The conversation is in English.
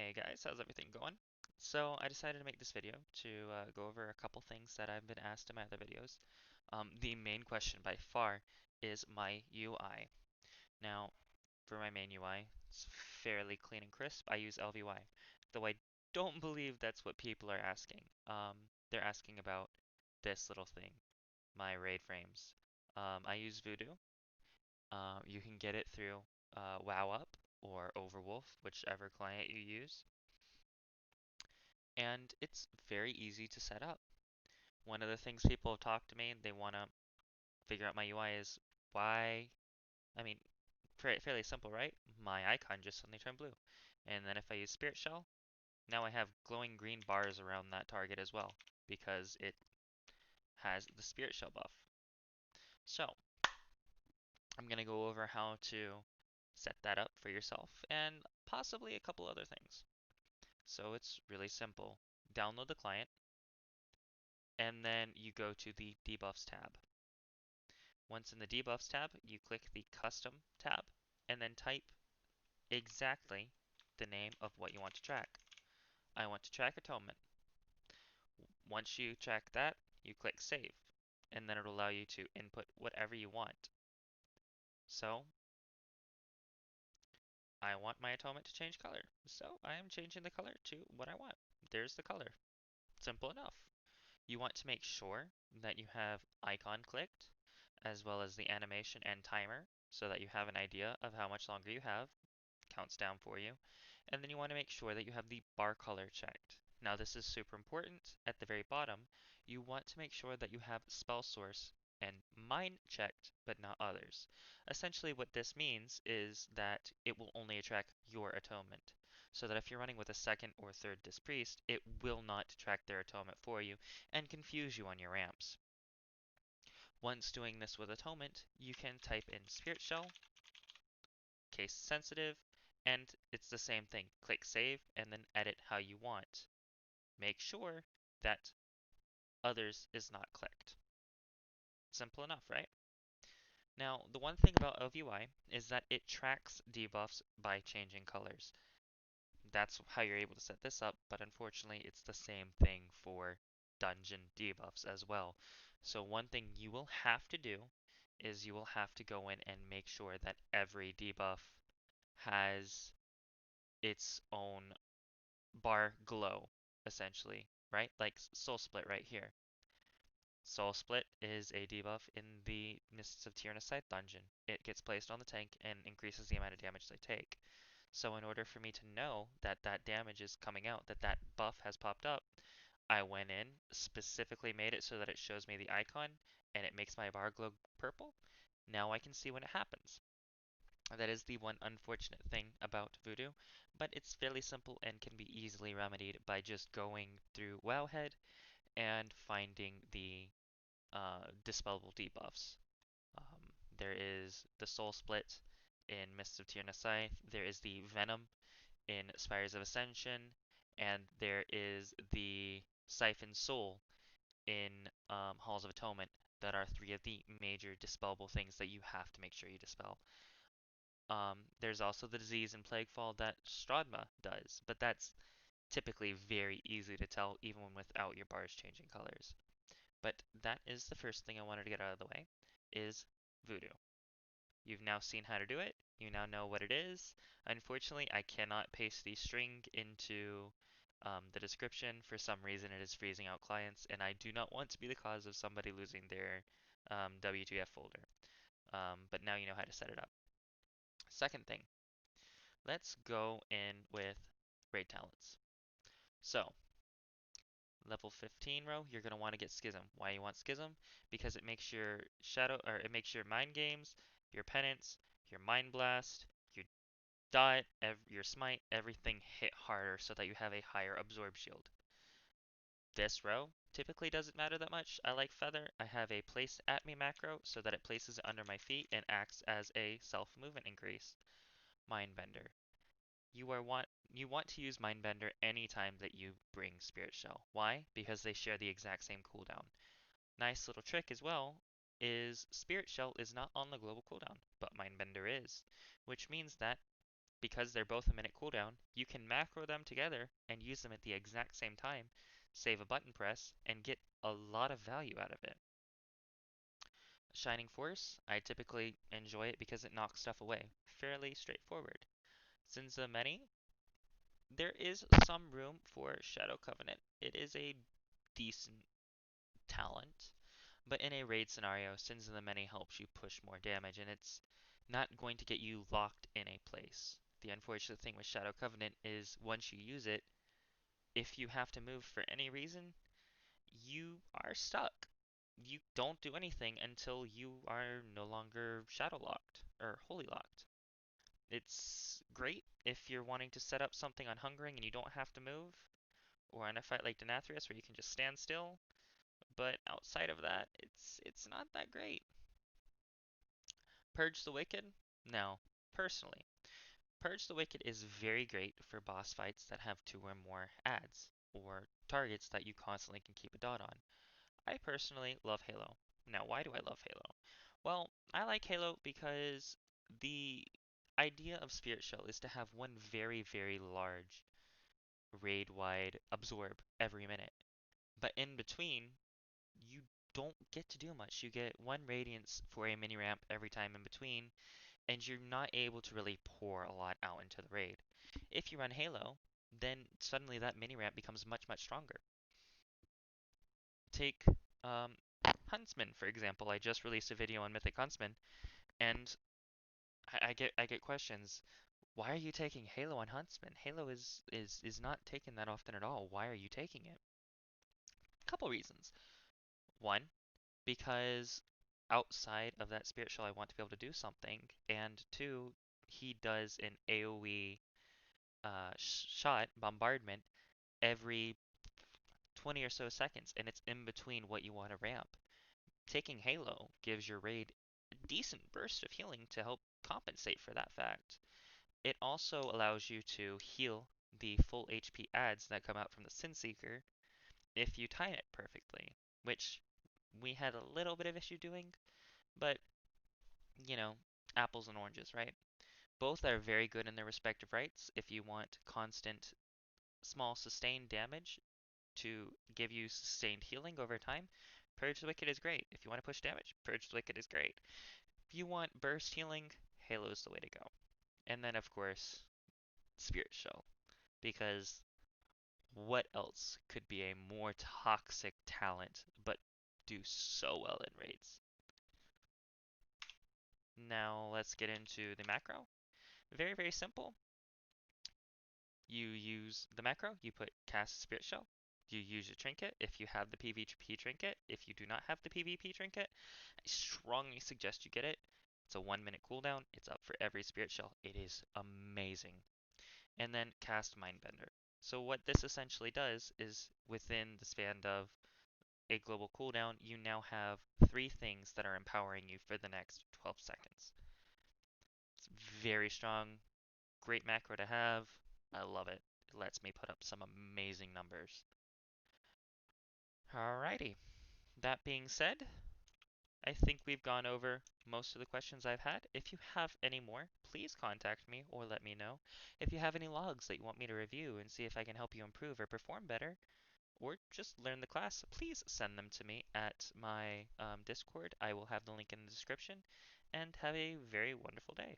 Hey guys, how's everything going? So I decided to make this video to go over a couple things that I've been asked in my other videos. The main question by far is my UI. Now, for my main UI, it's fairly clean and crisp. I use LVY, though I don't believe that's what people are asking. They're asking about this little thing, my raid frames. I use VuhDo. You can get it through WowUp or Overwolf, whichever client you use. And it's very easy to set up. One of the things people have talked to me, they want to figure out my UI is why, I mean, fairly simple, right? My icon just suddenly turned blue. And then if I use Spirit Shell, now I have glowing green bars around that target as well, because it has the Spirit Shell buff. So, I'm going to go over how to set that up for yourself and possibly a couple other things. So it's really simple. Download the client, and then you go to the debuffs tab. Once in the debuffs tab, you click the custom tab and then type exactly the name of what you want to track. I want to track atonement. Once you track that, you click save, and then it'll allow you to input whatever you want. So I want my atonement to change color, so I am changing the color to what I want. There's the color. Simple enough. You want to make sure that you have icon clicked, as well as the animation and timer, so that you have an idea of how much longer you have. Counts down for you. And then you want to make sure that you have the bar color checked. Now this is super important. At the very bottom, you want to make sure that you have spell source and mine checked, but not others. Essentially what this means is that it will only track your atonement. So that if you're running with a second or third Disc Priest, it will not track their atonement for you and confuse you on your ramps. Once doing this with atonement, you can type in Spirit Shell, case sensitive, and it's the same thing. Click save and then edit how you want. Make sure that others is not clicked. Simple enough, right? Now, the one thing about LVY is that it tracks debuffs by changing colors. That's how you're able to set this up, but unfortunately it's the same thing for dungeon debuffs as well. So one thing you will have to do is you will have to go in and make sure that every debuff has its own bar glow, essentially, right? Like Soul Split right here. Soul Split is a debuff in the Mists of Tyrannus dungeon. It gets placed on the tank and increases the amount of damage they take. So in order for me to know that that damage is coming out, that that buff has popped up, I went in, specifically made it so that it shows me the icon, and it makes my bar glow purple. Now I can see when it happens. That is the one unfortunate thing about VuhDo, but it's fairly simple and can be easily remedied by just going through Wowhead and finding the dispellable debuffs. Um, there is the Soul Split in Mists of Tyrannus. There is the Venom in Spires of Ascension, and there is the Siphon Soul in Halls of Atonement. That are three of the major dispellable things that you have to make sure you dispel. There's also the disease and plaguefall that Strahd does, but that's typically very easy to tell even without your bars changing colors. But that is the first thing I wanted to get out of the way, is VuhDo. You've now seen how to do it, you now know what it is. Unfortunately, I cannot paste the string into the description. For some reason it is freezing out clients, and I do not want to be the cause of somebody losing their W2F folder. But now you know how to set it up. Second thing, let's go in with raid talents. So, level 15 row, you're going to want to get Schism. Why you want Schism? Because it makes your it makes your mind games, your penance, your mind blast, your dot, your smite, everything hit harder so that you have a higher absorb shield. This row typically doesn't matter that much. I like Feather. I have a place at me macro so that it places it under my feet and acts as a self movement increase. Mindbender. You want to use Mindbender anytime that you bring Spirit Shell. Why? Because they share the exact same cooldown. Nice little trick as well is Spirit Shell is not on the global cooldown, but Mindbender is, which means that because they're both a minute cooldown, you can macro them together and use them at the exact same time, save a button press, and get a lot of value out of it. Shining Force, I typically enjoy it because it knocks stuff away. Fairly straightforward. Since the many, there is some room for Shadow Covenant. It is a decent talent, but in a raid scenario, Sins of the Many helps you push more damage, and it's not going to get you locked in a place. The unfortunate thing with Shadow Covenant is once you use it, if you have to move for any reason, you are stuck. You don't do anything until you are no longer shadow locked or holy locked. It's great if you're wanting to set up something on Hungering and you don't have to move, or in a fight like Denathrius where you can just stand still. But outside of that, it's not that great. Purge the Wicked? No. Personally, Purge the Wicked is very great for boss fights that have two or more adds, or targets that you constantly can keep a dot on. I personally love Halo. Now, why do I love Halo? Well, I like Halo because the idea of Spirit Shell is to have one very, very large raid-wide absorb every minute. But in between, you don't get to do much. You get one Radiance for a mini ramp every time in between, and you're not able to really pour a lot out into the raid. If you run Halo, then suddenly that mini ramp becomes much, much stronger. Take um, Huntsman, for example. I just released a video on Mythic Huntsman, and I get questions. Why are you taking Halo on Huntsman? Halo is not taken that often at all. Why are you taking it? Couple reasons. One, because outside of that Spirit Shell, I want to be able to do something, and two, he does an AoE shot bombardment every 20 or so seconds, and it's in between what you want to ramp. Taking Halo gives your raid a decent burst of healing to help compensate for that fact. It also allows you to heal the full HP adds that come out from the Sin Seeker if you time it perfectly, which we had a little bit of issue doing, but you know, apples and oranges, right? Both are very good in their respective rights. If you want constant small sustained damage to give you sustained healing over time, Purge the Wicked is great. If you want to push damage, Purge the Wicked is great. If you want burst healing, Halo's the way to go. And then, of course, Spirit Shell. Because what else could be a more toxic talent but do so well in raids? Now, let's get into the macro. Very, very simple. You use the macro, you put cast Spirit Shell. You use your trinket if you have the PvP trinket. If you do not have the PvP trinket, I strongly suggest you get it. It's a 1 minute cooldown. It's up for every Spirit Shell. It is amazing. And then cast Mindbender. So what this essentially does is within the span of a global cooldown, you now have three things that are empowering you for the next 12 seconds. It's very strong, great macro to have. I love it. It lets me put up some amazing numbers. Alrighty. That being said, I think we've gone over most of the questions I've had. If you have any more, please contact me or let me know. If you have any logs that you want me to review and see if I can help you improve or perform better, or just learn the class, please send them to me at my Discord. I will have the link in the description. And have a very wonderful day.